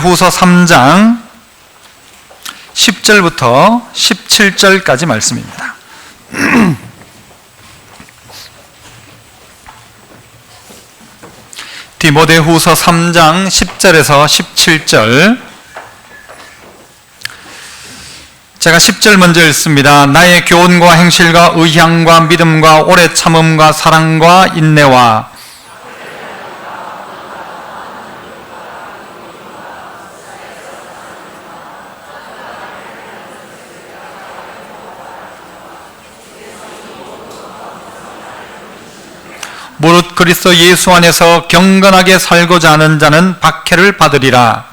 디모데후서 3장 10절부터 17절까지 말씀입니다. 디모데후서 3장 10절에서 17절. 제가 10절 먼저 읽습니다. 나의 교훈과 행실과 의향과 믿음과 오래 참음과 사랑과 인내와 무릇 그리스도 예수 안에서 경건하게 살고자 하는 자는 박해를 받으리라.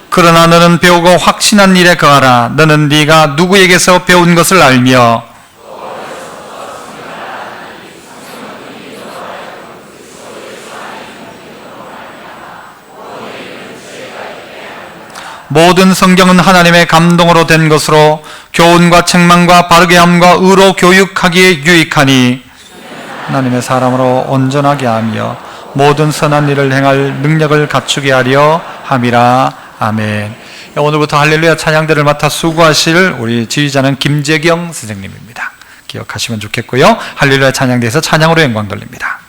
그러나 너는 배우고 확신한 일에 거하라. 너는 네가 누구에게서 배운 것을 알며 모든 성경은 하나님의 감동으로 된 것으로 교훈과 책망과 바르게 함과 의로 교육하기에 유익하니 하나님의 사람으로 온전하게 하며 모든 선한 일을 행할 능력을 갖추게 하려 함이라. 아멘. 오늘부터 할렐루야 찬양대를 맡아 수고하실 우리 지휘자는 김재경 선생님입니다. 기억하시면 좋겠고요. 할렐루야 찬양대에서 찬양으로 영광 돌립니다.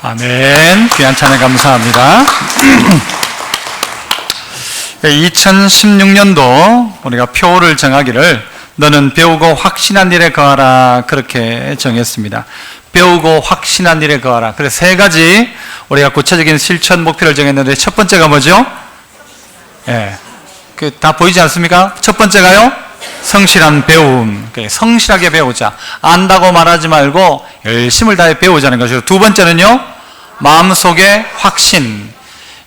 아멘. 귀한 찬양 감사합니다. 2016년도 우리가 표를 정하기를 너는 배우고 확신한 일에 거하라 그렇게 정했습니다. 배우고 확신한 일에 거하라. 그래서 세 가지 우리가 구체적인 실천 목표를 정했는데 첫 번째가 뭐죠? 예. 다 보이지 않습니까? 첫 번째가요? 성실한 배움. 성실하게 배우자. 안다고 말하지 말고 열심을 다해 배우자는 것이고, 두 번째는요, 마음속에 확신.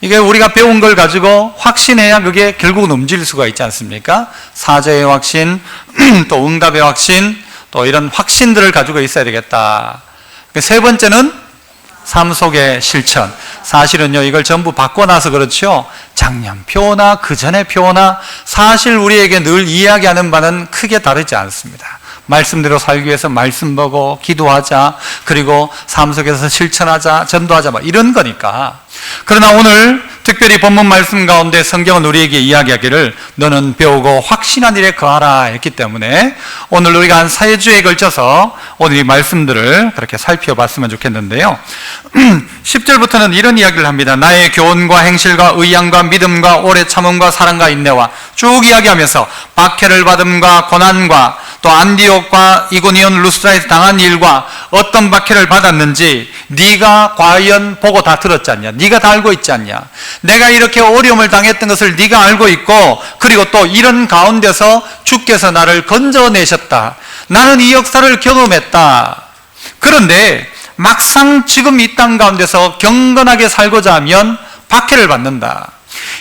이게 우리가 배운 걸 가지고 확신해야 그게 결국은 움직일 수가 있지 않습니까? 사죄의 확신, 또 응답의 확신, 또 이런 확신들을 가지고 있어야 되겠다. 세 번째는 삶 속의 실천. 사실은요, 이걸 전부 바꿔놔서 그렇죠. 작년표나 그 전의 표나 사실 우리에게 늘 이야기하는 바는 크게 다르지 않습니다. 말씀대로 살기 위해서 말씀 보고 기도하자, 그리고 삶 속에서 실천하자, 전도하자, 이런 거니까. 그러나 오늘 특별히 본문 말씀 가운데 성경은 우리에게 이야기하기를 너는 배우고 확신한 일에 거하라 했기 때문에 오늘 우리가 한 4주에 걸쳐서 오늘 이 말씀들을 그렇게 살펴봤으면 좋겠는데요. 10절부터는 이런 이야기를 합니다. 나의 교훈과 행실과 의향과 믿음과 오래 참음과 사랑과 인내와 쭉 이야기하면서 박해를 받음과 고난과 또 안디옥과 이고니온 루스트라에서 당한 일과 어떤 박해를 받았는지 네가 과연 보고 다 들었지 않냐? 네가 다 알고 있지 않냐? 내가 이렇게 어려움을 당했던 것을 네가 알고 있고, 그리고 또 이런 가운데서 주께서 나를 건져내셨다. 나는 이 역사를 경험했다. 그런데 막상 지금 이 땅 가운데서 경건하게 살고자 하면 박해를 받는다.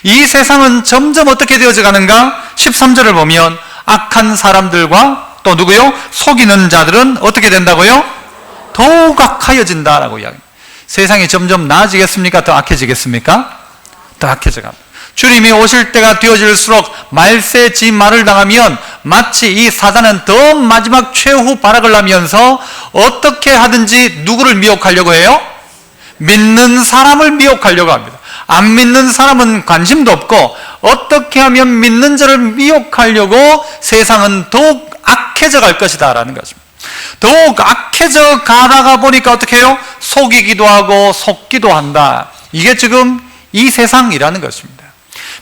이 세상은 점점 어떻게 되어져 가는가? 13절을 보면 악한 사람들과 또 누구요? 속이는 자들은 어떻게 된다고요? 더욱 악하여진다라고 이야기합니다. 세상이 점점 나아지겠습니까? 더 악해지겠습니까? 더 악해져 갑니다. 주님이 오실 때가 되어질수록 말세 지말을 당하면 마치 이 사단은 더 마지막 최후 발악을 하면서 어떻게 하든지 누구를 미혹하려고 해요? 믿는 사람을 미혹하려고 합니다. 안 믿는 사람은 관심도 없고 어떻게 하면 믿는 자를 미혹하려고 세상은 더욱 악해져 갈 것이다 라는 것입니다. 더욱 악해져 가다가 보니까 어떻게 해요? 속이기도 하고 속기도 한다. 이게 지금 이 세상이라는 것입니다.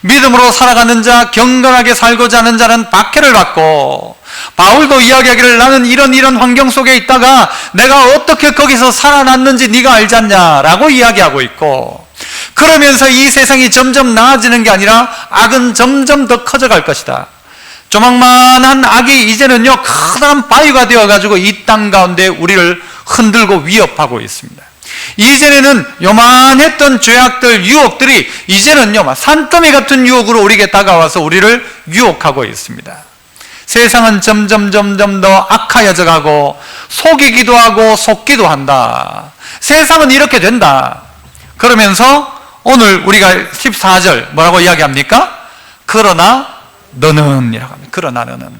믿음으로 살아가는 자, 경건하게 살고자 하는 자는 박해를 받고, 바울도 이야기하기를 나는 이런 환경 속에 있다가 내가 어떻게 거기서 살아났는지 네가 알지 않냐라고 이야기하고 있고, 그러면서 이 세상이 점점 나아지는 게 아니라 악은 점점 더 커져갈 것이다. 조망만한 악이 이제는요 커다란 바위가 되어가지고 이 땅 가운데 우리를 흔들고 위협하고 있습니다. 이전에는 요만했던 죄악들, 유혹들이 이제는요 산더미 같은 유혹으로 우리에게 다가와서 우리를 유혹하고 있습니다. 세상은 점점 더 악하여져 가고 속이기도 하고 속기도 한다. 세상은 이렇게 된다. 그러면서 오늘 우리가 14절 뭐라고 이야기합니까? 그러나 너는 이라고 합니다. 그러나 너는.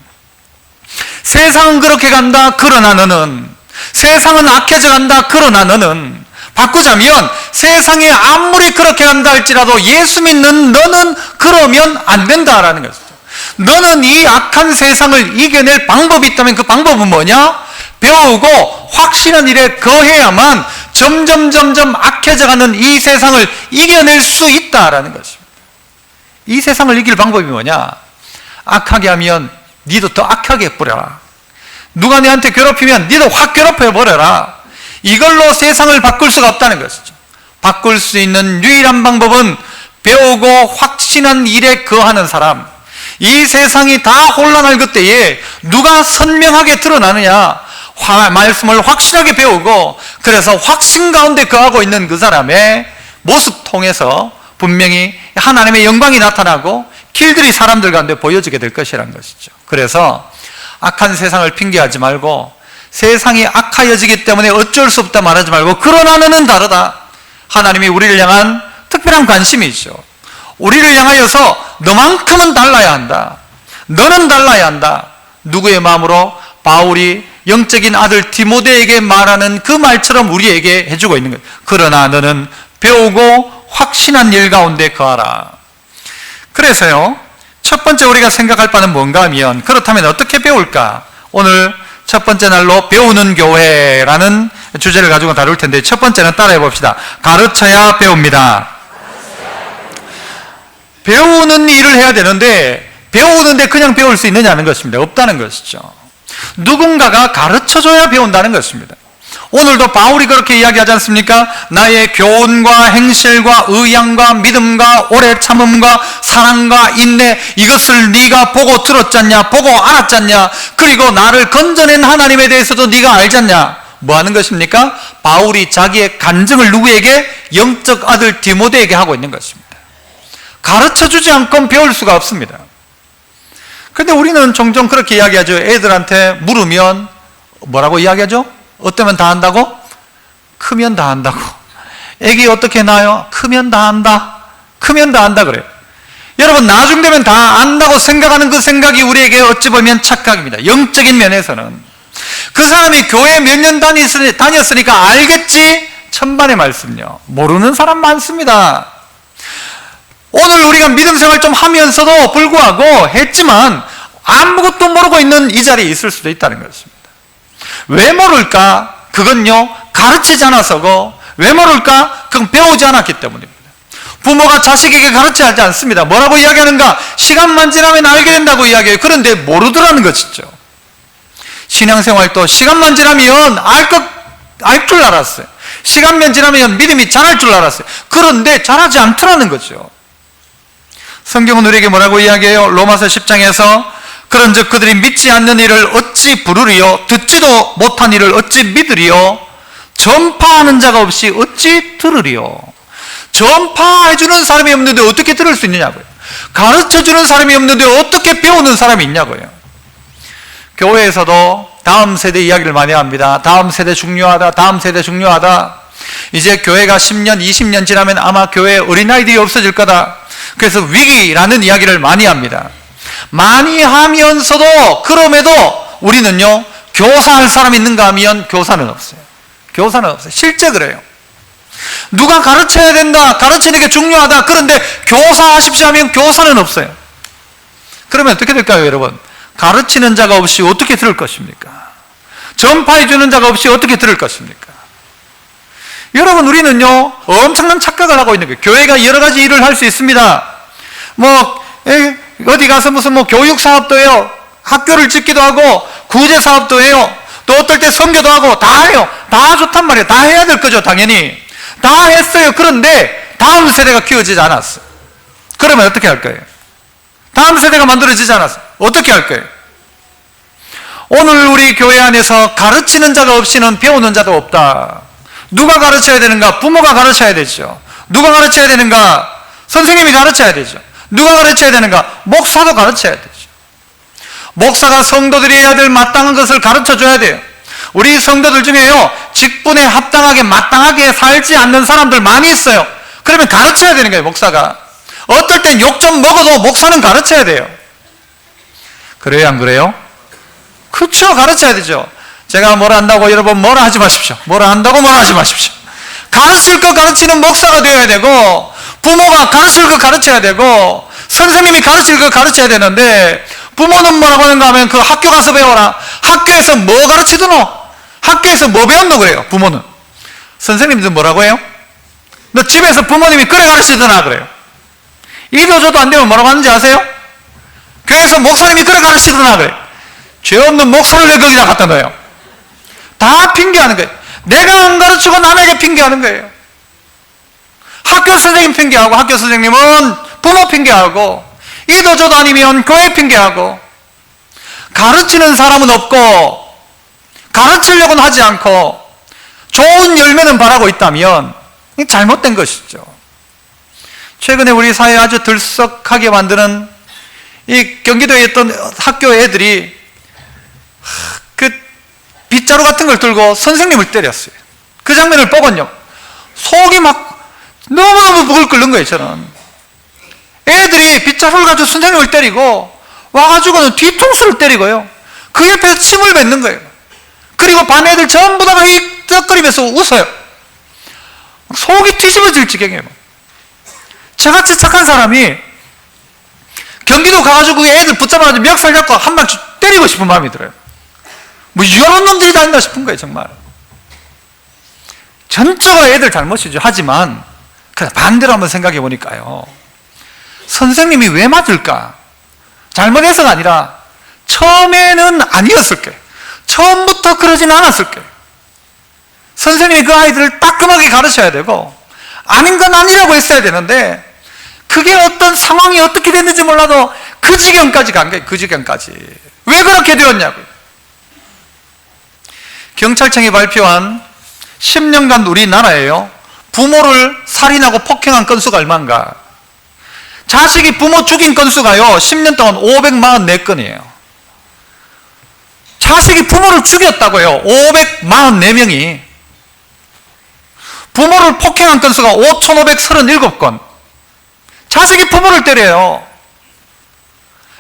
세상은 그렇게 간다. 그러나 너는. 세상은 악해져 간다. 그러나 너는. 바꾸자면 세상이 아무리 그렇게 간다 할지라도 예수 믿는 너는 그러면 안 된다라는 것이죠. 너는 이 악한 세상을 이겨낼 방법이 있다면 그 방법은 뭐냐? 배우고 확신한 일에 거해야만 점점 악해져가는 이 세상을 이겨낼 수 있다라는 것입니다. 이 세상을 이길 방법이 뭐냐? 악하게 하면 니도 더 악하게 해버려라. 누가 너한테 괴롭히면 니도 확 괴롭혀버려라. 이걸로 세상을 바꿀 수가 없다는 것이죠. 바꿀 수 있는 유일한 방법은 배우고 확신한 일에 거하는 사람. 이 세상이 다 혼란할 그때에 누가 선명하게 드러나느냐? 말씀을 확실하게 배우고 그래서 확신 가운데 거하고 있는 그 사람의 모습 통해서 분명히 하나님의 영광이 나타나고 길들이 사람들 가운데 보여지게 될 것이라는 것이죠. 그래서 악한 세상을 핑계하지 말고 세상이 악하여지기 때문에 어쩔 수 없다 말하지 말고 그러나 너는 다르다. 하나님이 우리를 향한 특별한 관심이죠. 우리를 향하여서 너만큼은 달라야 한다. 너는 달라야 한다. 누구의 마음으로? 바울이 영적인 아들 디모데에게 말하는 그 말처럼 우리에게 해주고 있는 거예요. 그러나 너는 배우고 확신한 일 가운데 거하라. 그래서요, 첫 번째 우리가 생각할 바는 뭔가 하면 그렇다면 어떻게 배울까? 오늘 첫 번째 날로 배우는 교회라는 주제를 가지고 다룰 텐데 첫 번째는 따라해 봅시다. 가르쳐야 배웁니다. 배우는 일을 해야 되는데 배우는데 그냥 배울 수 있느냐는 것입니다. 없다는 것이죠. 누군가가 가르쳐줘야 배운다는 것입니다. 오늘도 바울이 그렇게 이야기하지 않습니까? 나의 교훈과 행실과 의향과 믿음과 오래 참음과 사랑과 인내, 이것을 네가 보고 들었잖냐, 보고 알았잖냐, 그리고 나를 건져낸 하나님에 대해서도 네가 알잖냐. 뭐 하는 것입니까? 바울이 자기의 간증을 누구에게? 영적 아들 디모데에게 하고 있는 것입니다. 가르쳐주지 않고 배울 수가 없습니다. 그런데 우리는 종종 그렇게 이야기하죠. 애들한테 물으면 뭐라고 이야기하죠? 어때면 다 한다고? 크면 다 한다고. 애기 어떻게 낳아요? 크면 다 한다. 크면 다 한다 그래요. 여러분, 나중 되면 다 안다고 생각하는 그 생각이 우리에게 어찌 보면 착각입니다. 영적인 면에서는 그 사람이 교회 몇 년 다녔으니까 알겠지? 천반의 말씀요. 모르는 사람 많습니다. 오늘 우리가 믿음 생활 좀 하면서도 불구하고 했지만 아무것도 모르고 있는 이 자리에 있을 수도 있다는 것입니다. 왜 모를까? 그건요, 가르치지 않아서고. 왜 모를까? 그건 배우지 않았기 때문입니다. 부모가 자식에게 가르치지 하지 않습니다. 뭐라고 이야기하는가? 시간만 지나면 알게 된다고 이야기해요. 그런데 모르더라는 것이죠. 신앙생활도 시간만 지나면 알 줄 알았어요. 시간만 지나면 믿음이 자랄 줄 알았어요. 그런데 자라지 않더라는 거죠. 성경은 우리에게 뭐라고 이야기해요? 로마서 10장에서 그런즉 그들이 믿지 않는 일을 어찌 부르리요? 듣지도 못한 일을 어찌 믿으리요? 전파하는 자가 없이 어찌 들으리요? 전파해주는 사람이 없는데 어떻게 들을 수 있느냐고요. 가르쳐주는 사람이 없는데 어떻게 배우는 사람이 있냐고요. 교회에서도 다음 세대 이야기를 많이 합니다. 다음 세대 중요하다, 다음 세대 중요하다. 이제 교회가 10년, 20년 지나면 아마 교회에 어린아이들이 없어질 거다. 그래서 위기라는 이야기를 많이 합니다. 많이 하면서도 그럼에도 우리는요, 교사할 사람이 있는가 하면 교사는 없어요. 교사는 없어요. 실제 그래요. 누가 가르쳐야 된다, 가르치는 게 중요하다. 그런데 교사하십시오 하면 교사는 없어요. 그러면 어떻게 될까요, 여러분? 가르치는 자가 없이 어떻게 들을 것입니까? 전파해 주는 자가 없이 어떻게 들을 것입니까? 여러분, 우리는요, 엄청난 착각을 하고 있는 거예요. 교회가 여러 가지 일을 할 수 있습니다. 어디 가서 무슨 교육 사업도 해요. 학교를 짓기도 하고, 구제 사업도 해요. 또 어떨 때 선교도 하고, 다 해요. 다 좋단 말이에요. 다 해야 될 거죠, 당연히. 다 했어요. 그런데 다음 세대가 키워지지 않았어요. 그러면 어떻게 할 거예요? 다음 세대가 만들어지지 않았어요. 어떻게 할 거예요? 오늘 우리 교회 안에서 가르치는 자가 없이는 배우는 자도 없다. 누가 가르쳐야 되는가? 부모가 가르쳐야 되죠. 누가 가르쳐야 되는가? 선생님이 가르쳐야 되죠. 누가 가르쳐야 되는가? 목사도 가르쳐야 되죠. 목사가 성도들이 해야 될 마땅한 것을 가르쳐줘야 돼요. 우리 성도들 중에요, 직분에 합당하게 마땅하게 살지 않는 사람들 많이 있어요. 그러면 가르쳐야 되는 거예요, 목사가. 어떨 땐 욕 좀 먹어도 목사는 가르쳐야 돼요. 그래요, 안 그래요? 그렇죠, 가르쳐야 되죠. 제가 뭐라 한다고 여러분 뭐라 하지 마십시오. 뭐라 한다고 뭐라 하지 마십시오. 가르칠 거 가르치는 목사가 되어야 되고, 부모가 가르칠 거 가르쳐야 되고, 선생님이 가르칠 거 가르쳐야 되는데, 부모는 뭐라고 하는가 하면 그 학교 가서 배워라. 학교에서 뭐 가르치드노? 학교에서 뭐 배웠노? 그래요, 부모는. 선생님들 뭐라고 해요? 너 집에서 부모님이 그래 가르치더나? 그래요. 이도 저도 안 되면 뭐라고 하는지 아세요? 교회에서 목사님이 그래 가르치더나? 그래요. 죄 없는 목사를 왜 거기다 갖다 넣어요? 다 핑계하는 거예요. 내가 안 가르치고 남에게 핑계하는 거예요. 학교 선생님 핑계하고, 학교 선생님은 부모 핑계하고, 이도 저도 아니면 교회 핑계하고, 가르치는 사람은 없고, 가르치려고는 하지 않고, 좋은 열매는 바라고 있다면 잘못된 것이죠. 최근에 우리 사회에 아주 들썩하게 만드는 이 경기도에 있던 학교 애들이 그 빗자루 같은 걸 들고 선생님을 때렸어요. 그 장면을 보고요, 속이 막 너무너무 부글 끓는 거예요, 저는. 애들이 빗자루를 가지고 선생님을 때리고 와가지고는 뒤통수를 때리고요, 그 옆에서 침을 뱉는 거예요. 그리고 반 애들 전부 다가 익적거리면서 웃어요. 속이 뒤집어질 지경이에요. 저같이 착한 사람이 경기도 가가지고 애들 붙잡아가지고 멱살 잡고 한 방 때리고 싶은 마음이 들어요. 뭐 이런 놈들이 다 있나 싶은 거예요, 정말. 전적으로 애들 잘못이죠. 하지만 반대로 한번 생각해 보니까요, 선생님이 왜 맞을까? 잘못해서가 아니라 처음에는 아니었을 거예요. 처음부터 그러진 않았을 거예요. 선생님이 그 아이들을 따끔하게 가르쳐야 되고 아닌 건 아니라고 했어야 되는데 그게 어떤 상황이 어떻게 됐는지 몰라도 그 지경까지 간 거예요. 그 지경까지. 왜 그렇게 되었냐고요. 경찰청이 발표한 10년간 우리나라에요, 부모를 살인하고 폭행한 건수가 얼마인가. 자식이 부모 죽인 건수가요 10년 동안 544건이에요 자식이 부모를 죽였다고요. 544명이. 부모를 폭행한 건수가 5,537건. 자식이 부모를 때려요.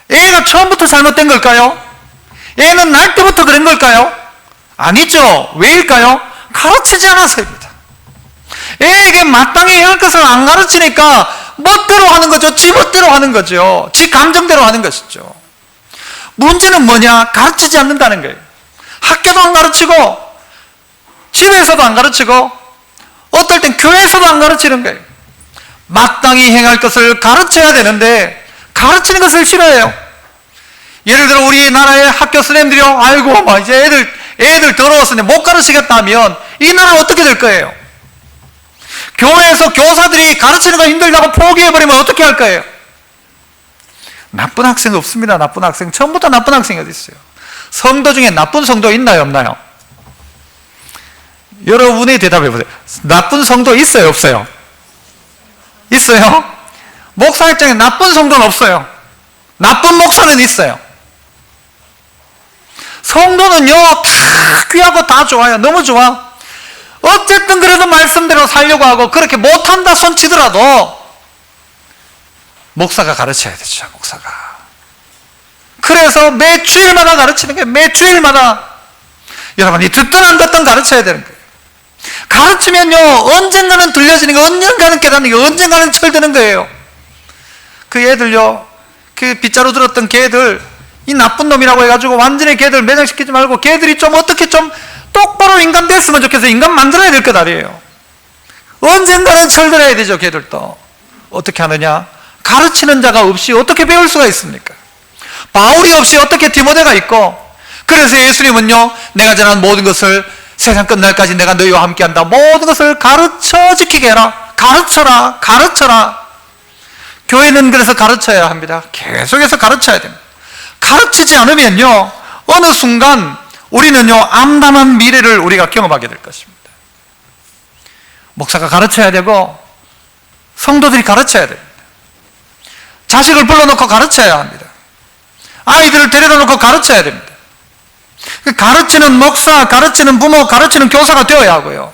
애가 처음부터 잘못된 걸까요? 애는 날 때부터 그런 걸까요? 아니죠. 왜일까요? 가르치지 않아서입니다. 애에게 마땅히 할 것을 안 가르치니까 멋대로 하는 거죠. 지 멋대로 하는 거죠. 지 감정대로 하는 것이죠. 문제는 뭐냐? 가르치지 않는다는 거예요. 학교도 안 가르치고 집에서도 안 가르치고 어떨 땐 교회에서도 안 가르치는 거예요. 마땅히 행할 것을 가르쳐야 되는데 가르치는 것을 싫어해요. 예를 들어 우리나라의 학교 선생님들이요, 아이고 막 이제 애들 더러워서 못 가르치겠다 하면 이 나라는 어떻게 될 거예요? 교회에서 교사들이 가르치는 거 힘들다고 포기해버리면 어떻게 할 거예요? 나쁜 학생 없습니다. 나쁜 학생. 처음부터 나쁜 학생이 어디 있어요? 성도 중에 나쁜 성도 있나요? 없나요? 여러분이 대답해 보세요. 나쁜 성도 있어요? 없어요? 있어요? 목사 입장에 나쁜 성도는 없어요. 나쁜 목사는 있어요. 성도는요 다 귀하고 다 좋아요. 너무 좋아. 어쨌든 그래도 말씀대로 살려고 하고 그렇게 못한다 손치더라도 목사가 가르쳐야 되죠. 목사가. 그래서 매 주일마다 가르치는 게 매 주일마다 여러분이 듣든 안 듣든 가르쳐야 되는 거예요. 가르치면요 언젠가는 들려지는 거, 언젠가는 깨닫는 게, 언젠가는 철드는 거예요. 그 애들요, 그 빗자루 들었던 걔들, 이 나쁜 놈이라고 해가지고 완전히 걔들 매장시키지 말고 걔들이 좀 어떻게 좀 똑바로 인간 됐으면 좋겠어요. 인간 만들어야 될 것 아니에요. 언젠가는 철들어야 되죠. 걔들도 어떻게 하느냐? 가르치는 자가 없이 어떻게 배울 수가 있습니까? 바울이 없이 어떻게 디모데가 있고, 그래서 예수님은요 내가 전한 모든 것을 세상 끝날까지 내가 너희와 함께한다. 모든 것을 가르쳐 지키게 해라. 가르쳐라. 가르쳐라. 교회는 그래서 가르쳐야 합니다. 계속해서 가르쳐야 됩니다. 가르치지 않으면요 어느 순간 우리는요 암담한 미래를 우리가 경험하게 될 것입니다. 목사가 가르쳐야 되고 성도들이 가르쳐야 됩니다. 자식을 불러놓고 가르쳐야 합니다. 아이들을 데려다 놓고 가르쳐야 됩니다. 가르치는 목사, 가르치는 부모, 가르치는 교사가 되어야 하고요.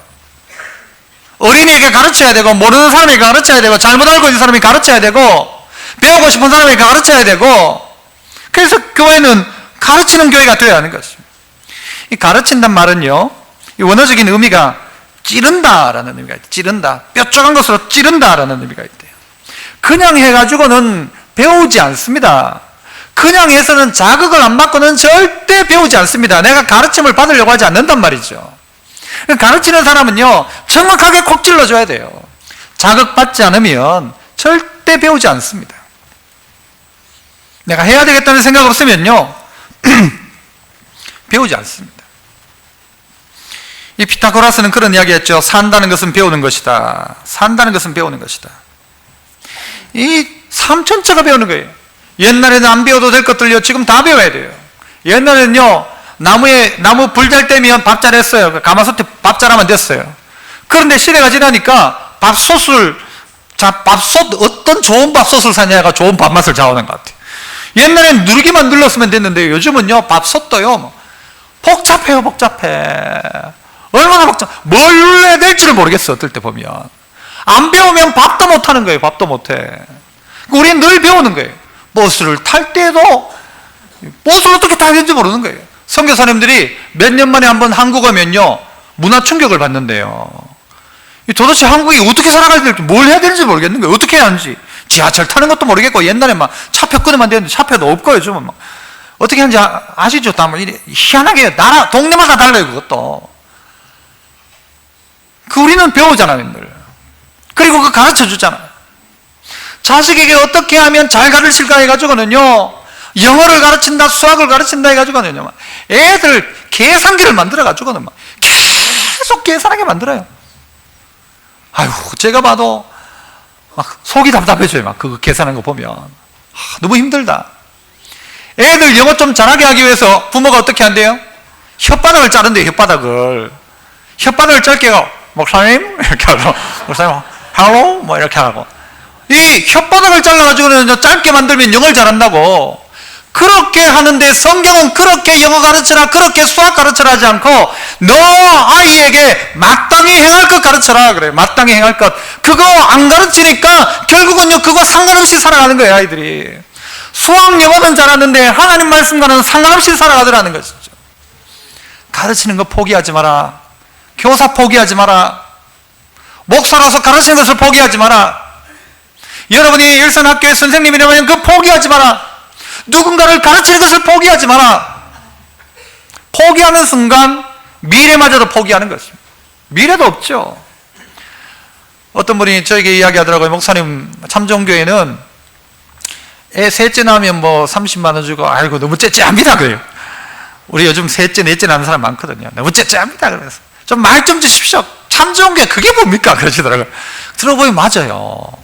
어린이에게 가르쳐야 되고, 모르는 사람에게 가르쳐야 되고, 잘못 알고 있는 사람이 가르쳐야 되고, 배우고 싶은 사람에게 가르쳐야 되고, 그래서 교회는 가르치는 교회가 되어야 하는 것입니다. 이 가르친단 말은요, 이 원어적인 의미가 찌른다라는 의미가 있대요. 찌른다. 뾰족한 것으로 찌른다라는 의미가 있대요. 그냥 해가지고는 배우지 않습니다. 그냥 해서는 자극을 안 받고는 절대 배우지 않습니다. 내가 가르침을 받으려고 하지 않는단 말이죠. 가르치는 사람은요 정확하게 콕 찔러줘야 돼요. 자극받지 않으면 절대 배우지 않습니다. 내가 해야 되겠다는 생각 없으면요 배우지 않습니다. 이 피타고라스는 그런 이야기 했죠. 산다는 것은 배우는 것이다. 산다는 것은 배우는 것이다. 이 삶 전체가 배우는 거예요. 옛날에는 안 배워도 될 것들요 지금 다 배워야 돼요. 옛날에는요 나무 불 잘 때면 밥 잘했어요. 가마솥에 밥 잘하면 됐어요. 그런데 시대가 지나니까 밥솥 어떤 좋은 밥솥을 사냐가 좋은 밥맛을 좌우하는 것 같아요. 옛날엔 누르기만 눌렀으면 됐는데 요즘은요 밥솥도요 복잡해요. 복잡해. 얼마나 복잡. 뭘 눌러야 될지를 모르겠어. 어떨 때 보면 안 배우면 밥도 못하는 거예요. 밥도 못해. 우리는 늘 배우는 거예요. 버스를 탈 때도 버스를 어떻게 타야 되는지 모르는 거예요. 선교사님들이 몇 년 만에 한번 한국 오면요 문화 충격을 받는데요. 도대체 한국이 어떻게 살아가야 될지, 뭘 해야 되는지 모르겠는 거예요. 어떻게 해야 하는지. 지하철 타는 것도 모르겠고, 옛날에 막 차표 끊으면 안 되는데 차표도 없고, 요즘은 막 어떻게 하는지 아시죠? 다 희한하게 동네마다 달라요. 그것도 우리는 배우잖아요. 늘. 그리고 그거 가르쳐 주잖아요. 자식에게 어떻게 하면 잘 가르칠까 해가지고는요 영어를 가르친다, 수학을 가르친다 해가지고는요 애들 계산기를 만들어 가지고는 막 계속 계속 계산하게 만들어요. 아유, 제가 봐도 막 속이 답답해져요. 막 그거 계산하는 거 보면. 너무 힘들다. 애들 영어 좀 잘하게 하기 위해서 부모가 어떻게 한대요? 혓바닥을 자른대요. 혓바닥을 짧게 하고, 목사님? 이렇게 하고, 목사님, hello? 뭐 이렇게 하고. 이 혓바닥을 잘라가지고는 짧게 만들면 영어를 잘한다고. 그렇게 하는데 성경은 그렇게 영어 가르쳐라, 그렇게 수학 가르쳐라 하지 않고 너 아이에게 마땅히 행할 것 가르쳐라 그래요. 마땅히 행할 것. 그거 안 가르치니까 결국은요, 그거 상관없이 살아가는 거예요, 아이들이. 수학 영어는 잘하는데 하나님 말씀과는 상관없이 살아가더라는 것이죠. 가르치는 거 포기하지 마라. 교사 포기하지 마라. 목사로서 가르치는 것을 포기하지 마라. 여러분이 일선학교의 선생님이라면 그 포기하지 마라. 누군가를 가르치는 것을 포기하지 마라. 포기하는 순간 미래마저도 포기하는 것입니다. 미래도 없죠. 어떤 분이 저에게 이야기하더라고요. 목사님, 참종교회는 애 셋째 나오면 뭐 30만 원 주고, 아이고 너무 째째합니다 그래요. 우리 요즘 셋째 넷째 나는 사람 많거든요. 너무 째째합니다. 그래서 좀 말 좀 주십시오. 참종교회 그게 뭡니까? 그러시더라고요. 들어보니 맞아요.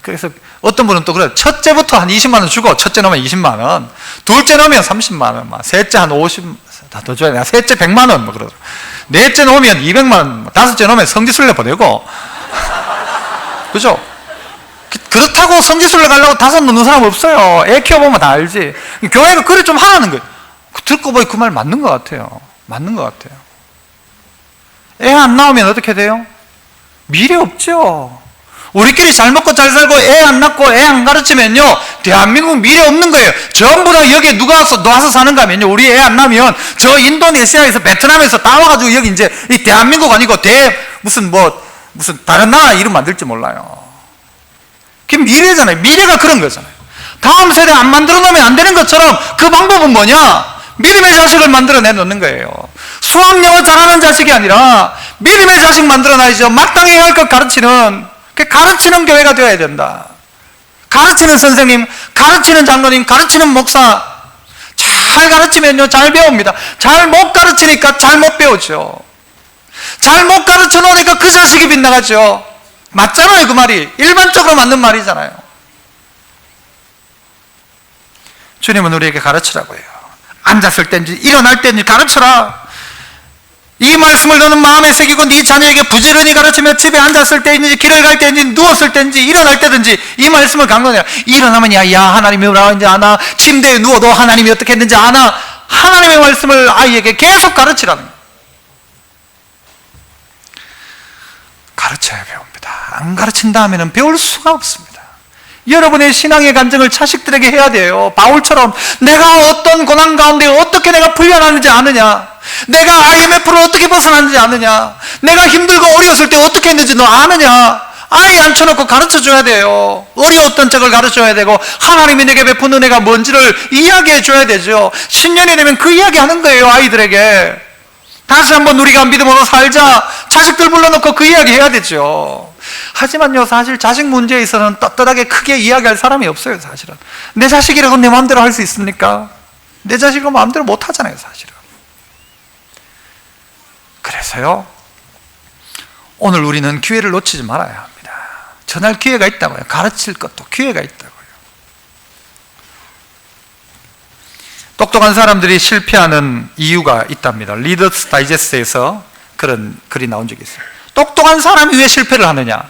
그래서 어떤 분은 또 그래요. 첫째부터 한 20만 원 주고, 첫째 나오면 20만 원, 둘째 나오면 30만 원, 셋째 한 50, 더 줘야 돼. 셋째 100만 원, 뭐 그러죠. 넷째 나오면 200만 원, 다섯째 나오면 성지순례 보내고. 그죠? 그렇다고 성지순례 가려고 다섯 넣는 사람 없어요. 애 키워보면 다 알지. 교회가 그래 좀 하라는 거예요. 듣고 보니 그 말 맞는 것 같아요. 애 안 나오면 어떻게 돼요? 미래 없죠. 우리끼리 잘 먹고 잘 살고 애 안 낳고 애 안 가르치면요, 대한민국 미래 없는 거예요. 전부 다 여기에 누가 와서 사는가 하면요, 우리 애 안 낳으면 저 인도네시아에서 베트남에서 따와가지고 여기 이제 이 대한민국 아니고 무슨 다른 나라 이름 만들지 몰라요. 그게 미래잖아요. 미래가 그런 거잖아요. 다음 세대 안 만들어 놓으면 안 되는 것처럼 그 방법은 뭐냐? 믿음의 자식을 만들어내 놓는 거예요. 수학 영어 잘하는 자식이 아니라 믿음의 자식 만들어 놔야죠. 마땅히 해야 할 것 가르치는 교회가 되어야 된다. 가르치는 선생님, 가르치는 장로님, 가르치는 목사, 잘 가르치면요, 잘 배웁니다. 잘 못 가르치니까 잘 못 배우죠. 잘 못 가르쳐 놓으니까 그 자식이 빗나가죠. 맞잖아요, 그 말이. 일반적으로 맞는 말이잖아요. 주님은 우리에게 가르치라고 해요. 앉았을 때인지 일어날 때인지 가르쳐라. 이 말씀을 너는 마음에 새기고 네 자녀에게 부지런히 가르치며 집에 앉았을 때인지 길을 갈 때인지 누웠을 때인지 일어날 때든지 이 말씀을 강론해요. 일어나면 야 하나님이 뭐라고 했는지 아나, 침대에 누워도 하나님이 어떻게 했는지 아나, 하나님의 말씀을 아이에게 계속 가르치라는 거예요. 가르쳐야 배웁니다. 안 가르친다 하면 배울 수가 없습니다. 여러분의 신앙의 간증을 자식들에게 해야 돼요. 바울처럼 내가 어떤 고난 가운데 어떻게 내가 풀려나는지 아느냐, 내가 IMF를 어떻게 벗어났는지 아느냐, 내가 힘들고 어려웠을 때 어떻게 했는지 너 아느냐. 아이 앉혀놓고 가르쳐줘야 돼요. 어려웠던 적을 가르쳐야 되고 하나님이 내게 베푼 은혜가 뭔지를 이야기해 줘야 되죠. 신년이 되면 그 이야기 하는 거예요. 아이들에게 다시 한번 우리가 믿음으로 살자, 자식들 불러놓고 그 이야기 해야 되죠. 하지만요, 사실 자식 문제에 있어서는 떳떳하게 크게 이야기할 사람이 없어요. 사실은 내 자식이라고 내 마음대로 할 수 있습니까? 내 자식이라고 마음대로 못 하잖아요, 사실은. 그래서요, 오늘 우리는 기회를 놓치지 말아야 합니다. 전할 기회가 있다고요. 가르칠 것도 기회가 있다고요. 똑똑한 사람들이 실패하는 이유가 있답니다. 리더스 다이제스트에서 그런 글이 나온 적이 있어요. 똑똑한 사람이 왜 실패를 하느냐,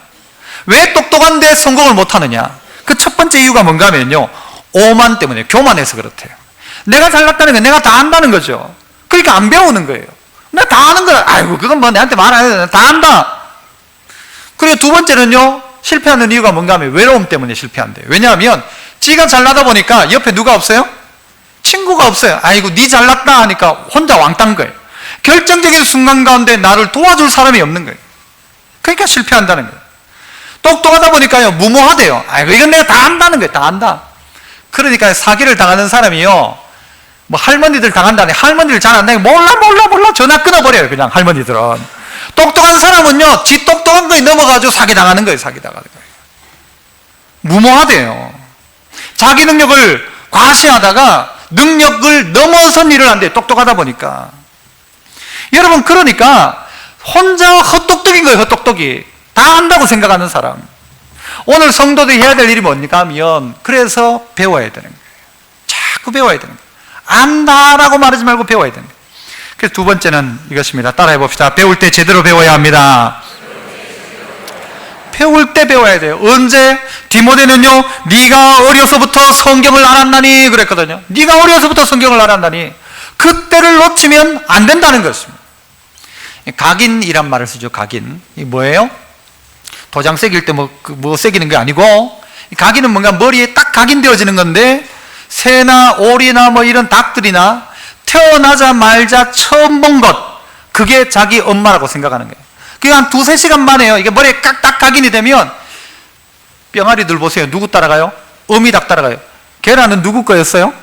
왜 똑똑한데 성공을 못하느냐, 그 첫 번째 이유가 뭔가 하면요, 오만 때문에, 교만해서 그렇대요. 내가 잘났다는 건 내가 다 안다는 거죠. 그러니까 안 배우는 거예요. 내가 다 아는 거야. 아이고 그건 뭐 내한테 말 안 해도 돼. 다 안다. 그리고 두 번째는요, 실패하는 이유가 뭔가 하면 외로움 때문에 실패한대요. 왜냐하면 지가 잘나다 보니까 옆에 누가 없어요? 친구가 없어요. 아이고 니 잘났다 하니까 혼자 왕딴 거예요. 결정적인 순간 가운데 나를 도와줄 사람이 없는 거예요. 그러니까 실패한다는 거예요. 똑똑하다 보니까요, 무모하대요. 아이고 이건 내가 다 안다는 거예요. 다 안다. 그러니까 사기를 당하는 사람이요, 뭐 할머니들 당한다니, 할머니들 잘 안 당해. 몰라 전화 끊어버려요. 그냥 할머니들은. 똑똑한 사람은요, 지 똑똑한 거에 넘어가지고 사기 당하는 거예요. 사기 당하는 거예요. 무모하대요. 자기 능력을 과시하다가 능력을 넘어선 일을 한대요. 똑똑하다 보니까. 여러분, 그러니까 혼자 헛똑똑인 거예요. 헛똑똑이. 다 안다고 생각하는 사람. 오늘 성도들이 해야 될 일이 뭡니까 하면, 그래서 배워야 되는 거예요. 자꾸 배워야 되는 거예요. 안다라고 말하지 말고 배워야 되는 거예요. 그래서 두 번째는 이것입니다. 따라해 봅시다. 배울 때 제대로 배워야 합니다. 배울 때 배워야 돼요. 언제? 디모데는요, 네가 어려서부터 성경을 알았나니 그랬거든요. 네가 어려서부터 성경을 알았나니. 그때를 놓치면 안 된다는 것입니다. 각인이란 말을 쓰죠. 각인. 이 뭐예요? 도장 새길 때 뭐 새기는 게 아니고, 각인은 뭔가 머리에 딱 각인되어지는 건데, 새나 오리나 뭐 이런 닭들이나 태어나자마자 처음 본 것, 그게 자기 엄마라고 생각하는 거예요. 그게 한 2-3시간 만에요. 이게 머리에 딱 각인이 되면, 병아리들 보세요. 누구 따라가요? 어미닭 따라가요. 계란은 누구 거였어요?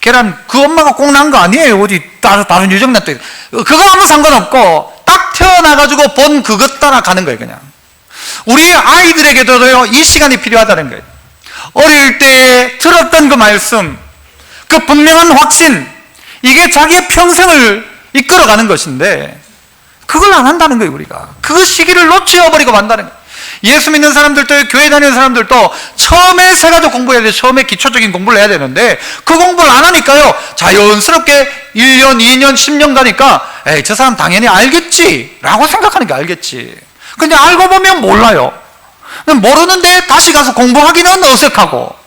계란 그 엄마가 꼭 난 거 아니에요. 어디 다른 유정란 또 그거 아무 상관없고 딱 태어나가지고 본 그것 따라 가는 거예요. 그냥 우리 아이들에게도요 이 시간이 필요하다는 거예요. 어릴 때 들었던 그 말씀, 그 분명한 확신, 이게 자기의 평생을 이끌어가는 것인데 그걸 안 한다는 거예요. 우리가 그 시기를 놓쳐버리고 만다는 거예요. 예수 믿는 사람들도, 교회 다니는 사람들도 처음에 세 가지 공부해야 돼요. 처음에 기초적인 공부를 해야 되는데 그 공부를 안 하니까요 자연스럽게 1년, 2년, 10년 가니까 에이 저 사람 당연히 알겠지 라고 생각하는 게 알겠지. 근데 알고 보면 몰라요. 모르는데 다시 가서 공부하기는 어색하고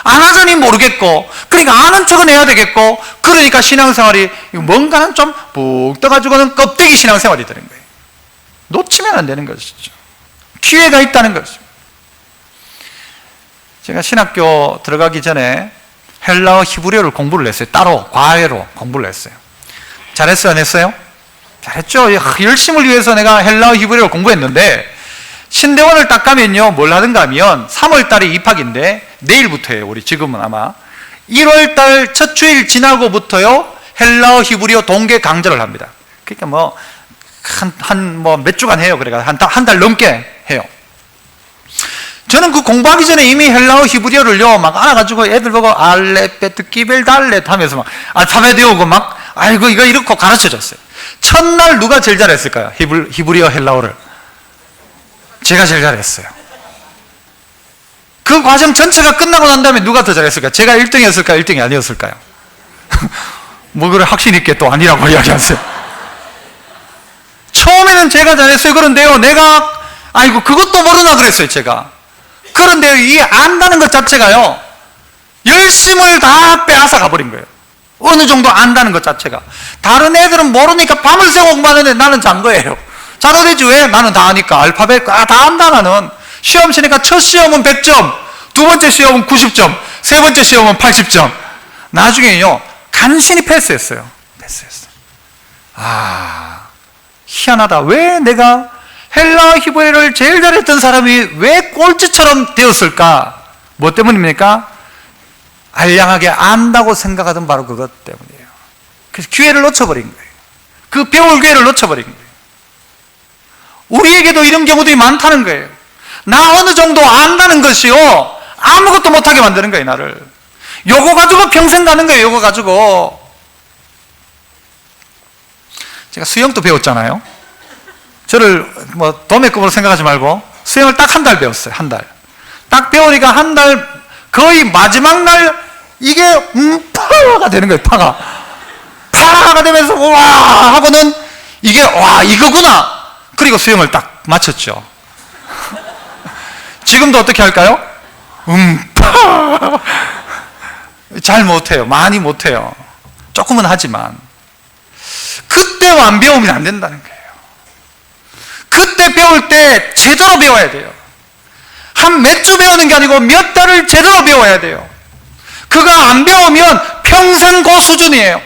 안 하자니 모르겠고, 그러니까 아는 척은 해야 되겠고, 그러니까 신앙생활이 뭔가는 좀 푹 떠가지고는 껍데기 신앙생활이 되는 거예요. 놓치면 안 되는 것이죠. 기회가 있다는 것입니다. 제가 신학교 들어가기 전에 헬라어 히브리어를 공부를 했어요. 따로 과외로 공부를 했어요. 잘했어요? 안 했어요? 잘했죠. 열심을 위해서 내가 헬라어 히브리어를 공부했는데 신대원을 딱 가면요 뭘 하든가 하면 3월 달에 입학인데 내일부터예요. 우리 지금은 아마 1월 달 첫 주일 지나고부터요 헬라어 히브리어 동계 강좌를 합니다. 그러니까 뭐 몇 주간 해요. 그러니까 한 달 넘게 해요. 저는 그 공부하기 전에 이미 헬라어 히브리어를요 막 알아가지고 애들 보고 알레베트 끼벨 달렛 하면서 막 알파벳 외우고 막 아이고 이거 이렇게 가르쳐줬어요. 첫날 누가 제일 잘했을까요? 히브리어 헬라어를 제가 제일 잘했어요. 그 과정 전체가 끝나고 난 다음에 누가 더 잘했을까요? 제가 1등이었을까요? 1등이 아니었을까요? 뭐 그래 확신 있게 또 아니라고 이야기하세요. 처음에는 제가 잘했어요. 그런데요 내가 아이고 그것도 모르나 그랬어요. 제가. 그런데 이 안다는 것 자체가요 열심을 다 빼앗아 가버린 거예요. 어느 정도 안다는 것 자체가. 다른 애들은 모르니까 밤을 새고 공부하는데 나는 잔 거예요. 자도 되지 왜? 나는 다 아니까. 알파벳 다 안다. 나는 시험 치니까 첫 시험은 100점, 두 번째 시험은 90점, 세 번째 시험은 80점. 나중에요 간신히 패스했어요. 희한하다. 왜 내가 헬라어 히브리어를 제일 잘했던 사람이 왜 꼴찌처럼 되었을까? 뭐 때문입니까? 알량하게 안다고 생각하던 바로 그것 때문이에요. 그래서 기회를 놓쳐버린 거예요. 그 배울 기회를 놓쳐버린 거예요. 우리에게도 이런 경우들이 많다는 거예요. 나 어느 정도 안다는 것이요 아무것도 못하게 만드는 거예요. 나를 요거 가지고 평생 가는 거예요. 요거 가지고. 제가 수영도 배웠잖아요. 저를 뭐 도매급으로 생각하지 말고 수영을 딱 한 달 배웠어요. 한 달. 딱 배우니까 한 달 거의 마지막 날 이게 파가 되는 거예요. 파가 되면서 와 하고는 이게 와 이거구나. 그리고 수영을 딱 마쳤죠. 지금도 어떻게 할까요? 잘 못해요. 많이 못해요. 조금은 하지만 그때와 안 배우면 안 된다는 거예요. 그때 배울 때 제대로 배워야 돼요. 한 몇 주 배우는 게 아니고 몇 달을 제대로 배워야 돼요. 그거 안 배우면 평생 그 수준이에요.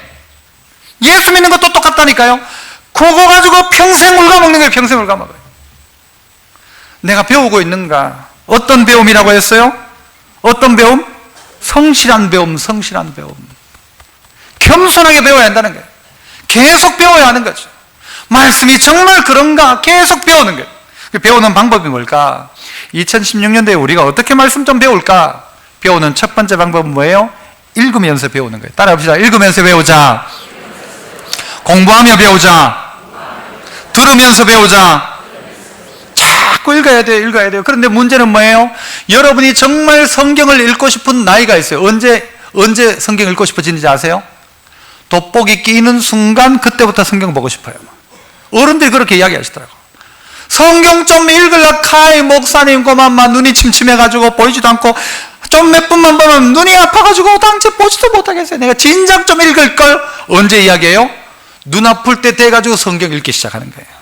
예수 믿는 것도 똑같다니까요. 그거 가지고 평생 울가먹는 거예요. 평생 울가먹어요. 내가 배우고 있는가? 어떤 배움이라고 했어요? 어떤 배움? 성실한 배움, 성실한 배움. 겸손하게 배워야 한다는 거예요. 계속 배워야 하는 거죠. 말씀이 정말 그런가? 계속 배우는 거예요. 배우는 방법이 뭘까? 2016년도에 우리가 어떻게 말씀 좀 배울까? 배우는 첫 번째 방법은 뭐예요? 읽으면서 배우는 거예요. 따라합시다. 읽으면서 배우자. 공부하며 배우자. 들으면서 배우자. 자꾸 읽어야 돼요. 읽어야 돼요. 그런데 문제는 뭐예요? 여러분이 정말 성경을 읽고 싶은 나이가 있어요. 언제 성경 읽고 싶어지는지 아세요? 돋보기 끼는 순간 그때부터 성경 보고 싶어요. 어른들이 그렇게 이야기하시더라고요. 성경 좀 읽으려 카이 목사님 그만 눈이 침침해가지고 보이지도 않고 좀 몇 분만 보면 눈이 아파가지고 당체 보지도 못하겠어요. 내가 진작 좀 읽을걸. 언제 이야기해요? 눈 아플 때 돼가지고 성경 읽기 시작하는 거예요.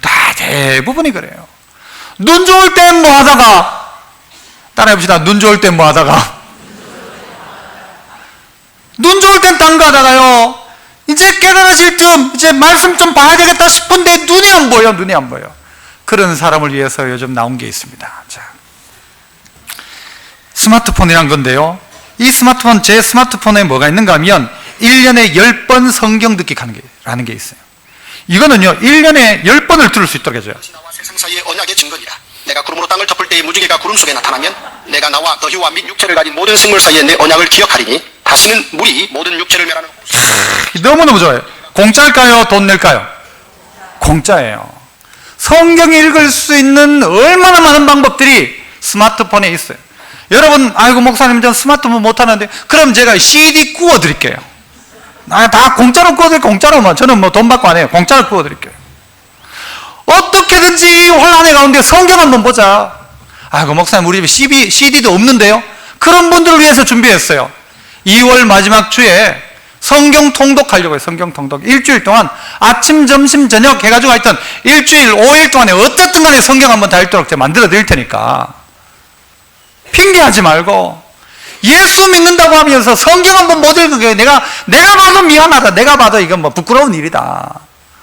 다 대부분이 그래요. 눈 좋을 땐 뭐 하다가, 따라해봅시다. 눈 좋을 땐 뭐 하다가, 눈 좋을 땐 딴 거 하다가요, 이제 깨달아질 쯤, 이제 말씀 좀 봐야 되겠다 싶은데 눈이 안 보여. 눈이 안 보여. 그런 사람을 위해서 요즘 나온 게 있습니다. 자, 스마트폰이란 건데요, 이 스마트폰, 제 스마트폰에 뭐가 있는가 하면 1년에 10번 성경 듣기 라는 게 있어요. 이거는요, 1년에 10번을 들을 수 있도록 해줘요. 나와 세상 사이의 언약의 증거니라. 내가 구름으로 땅을 덮을 때의 무지개가 구름 속에 나타나면 내가 나와 너희와 및 육체를 가진 모든 생물 사이에 내 언약을 기억하리니 다시는 물이 모든 육체를 멸하는 너무너무 좋아요. 공짜일까요? 돈 낼까요? 공짜예요. 성경 읽을 수 있는 얼마나 많은 방법들이 스마트폰에 있어요. 여러분, 아이고 목사님 전 스마트폰 못하는데, 그럼 제가 CD 구워드릴게요. 다 공짜로 구워드릴게요. 공짜로. 저는 뭐 돈 받고 안 해요. 공짜로 구워드릴게요. 어떻게든지 혼란의 가운데 성경 한번 보자. 아이고 목사님 우리 집에 CD도 없는데요. 그런 분들을 위해서 준비했어요. 2월 마지막 주에 성경 통독하려고 해요. 성경 통독. 일주일 동안 아침, 점심, 저녁 해가지고 하여튼 일주일, 5일 동안에 어떻든 간에 성경 한번 다 읽도록 제가 만들어 드릴 테니까 핑계하지 말고, 예수 믿는다고 하면서 성경 한번 못 읽은 게 내가 봐도 미안하다. 내가 봐도 이건 뭐 부끄러운 일이다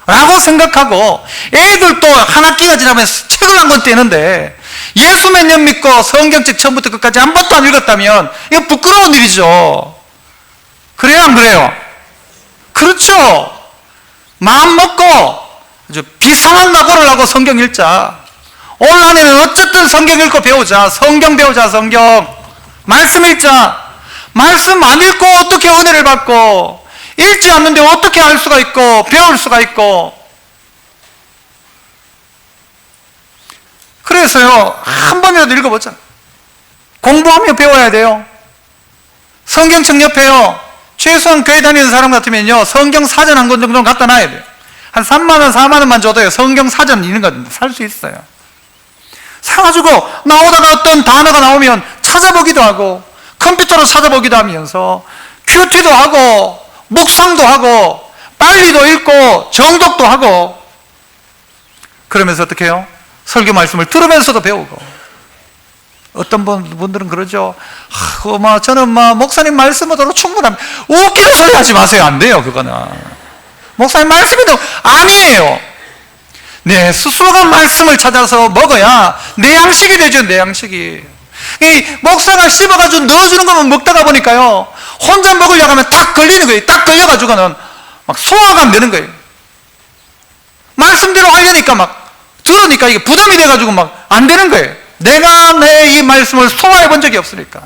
라고 생각하고, 애들도 한 학기가 지나면 책을 한 권 떼는데 예수 몇 년 믿고 성경책 처음부터 끝까지 한 번도 안 읽었다면 이거 부끄러운 일이죠. 그래요, 안 그래요? 그렇죠. 마음 먹고 비상한 낙오를 하고 성경 읽자. 올 한해는 어쨌든 성경 읽고 배우자. 성경 배우자. 성경 말씀 읽자. 말씀 안 읽고 어떻게 은혜를 받고, 읽지 않는데 어떻게 알 수가 있고 배울 수가 있고. 그래서요, 한 번이라도 읽어보자. 공부하며 배워야 돼요. 성경책 옆에요, 최소한 교회 다니는 사람 같으면요, 성경 사전 한 권 정도는 갖다 놔야 돼요. 한 3만 원, 4만 원만 줘도요, 성경 사전 있는 거 살 수 있어요. 사가지고 나오다가 어떤 단어가 나오면 찾아보기도 하고, 컴퓨터로 찾아보기도 하면서 큐티도 하고 묵상도 하고 빨리도 읽고 정독도 하고, 그러면서 어떻게 해요? 설교 말씀을 들으면서도 배우고. 어떤 분들은 그러죠. 저는 목사님 말씀으로 충분합니다. 웃기는 소리 하지 마세요. 안 돼요. 그거는 목사님 말씀이도 아니에요. 내 스스로가 말씀을 찾아서 먹어야 내 양식이 되죠. 내 양식이. 이 목사가 씹어가지고 넣어주는 것만 먹다가 보니까요, 혼자 먹으려고 하면 딱 걸리는 거예요. 딱 걸려가지고는 막 소화가 안 되는 거예요. 말씀대로 하려니까 막 들으니까 이게 부담이 돼가지고 막 안 되는 거예요. 내가 내 이 말씀을 소화해 본 적이 없으니까.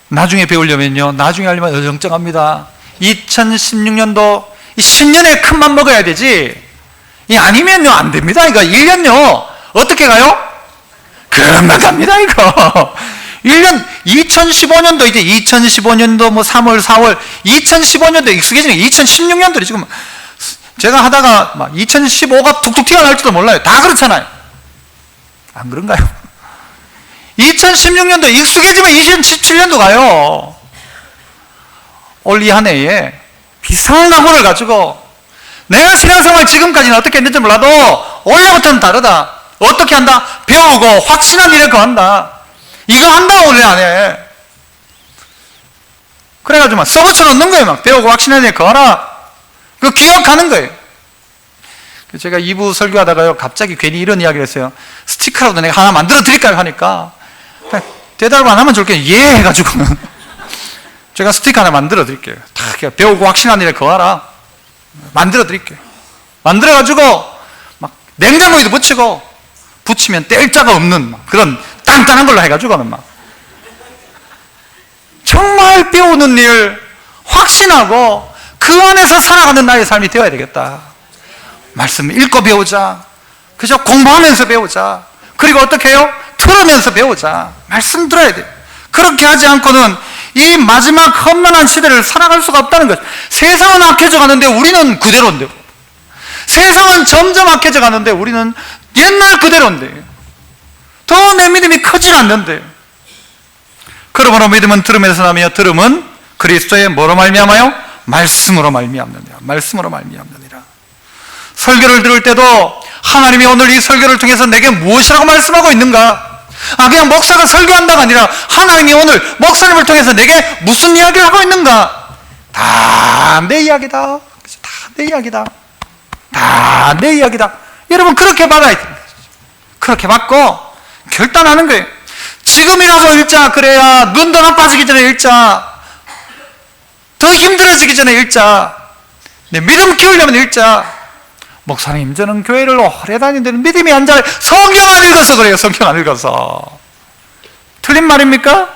나중에 배우려면요, 나중에 하려면 어정쩡합니다. 2016년도 10년에 큰 맘 먹어야 되지, 이 아니면요 안 됩니다. 이거 1년요 어떻게 가요? 금방 갑니다. 이거 1년, 2015년도 이제 2015년도 뭐 3월 4월 2015년도 익숙해지는 2016년도에 지금 제가 하다가 막 2015가 툭툭 튀어나올지도 몰라요. 다 그렇잖아요. 안 그런가요? 2016년도 익숙해지면 2017년도 가요. 올 이 한 해에 비상한 낙오를 가지고, 내가 신앙생활 지금까지는 어떻게 했는지 몰라도 올해부터는 다르다. 어떻게 한다? 배우고 확신한 일을 거한다. 이거 한다고 원래 안 해. 그래가지고 막 써붙여 놓는 거예요. 막 배우고 확신한 일을 거하라. 그 기억하는 거예요. 제가 2부 설교하다가요, 갑자기 괜히 이런 이야기를 했어요. 스티커라도 내가 하나 만들어 드릴까요? 하니까 대답을 안 하면 좋을게요. 예 해가지고 제가 스티커 하나 만들어 드릴게요. 다 배우고 확신한 일을 거하라. 만들어 드릴게요. 만들어 가지고 막 냉장고에도 붙이고, 붙이면 뗄 자가 없는 그런 단단한 걸로 해가지고는 막 정말 배우는 일, 확신하고 그 안에서 살아가는 나의 삶이 되어야 되겠다. 말씀 읽고 배우자. 그죠? 공부하면서 배우자. 그리고 어떻게 해요? 들으면서 배우자. 말씀 들어야 돼. 그렇게 하지 않고는 이 마지막 험난한 시대를 살아갈 수가 없다는 거죠. 세상은 악해져 가는데 우리는 그대로인데, 세상은 점점 악해져 가는데 우리는 옛날 그대로인데, 더 내 믿음이 크질 않는데. 그러므로 믿음은 들음에서 나며 들음은 그리스도의 뭐로 말미암아요? 말씀으로 말미암느니라. 말씀으로 말미암느니라. 설교를 들을 때도 하나님이 오늘 이 설교를 통해서 내게 무엇이라고 말씀하고 있는가? 그냥 목사가 설교한다가 아니라 하나님이 오늘 목사님을 통해서 내게 무슨 이야기를 하고 있는가? 다 내 이야기다. 다 내 이야기다. 다 내 이야기다. 여러분, 그렇게 받아야 됩니다. 그렇게 받고 결단하는 거예요. 지금이라도 읽자. 그래야 눈도 나빠지기 전에 읽자. 더 힘들어지기 전에 읽자. 내 믿음 키우려면 읽자. 목사님, 저는 교회를 오래 다니는데 믿음이 안 자라요. 성경 안 읽어서 그래요. 성경 안 읽어서. 틀린 말입니까?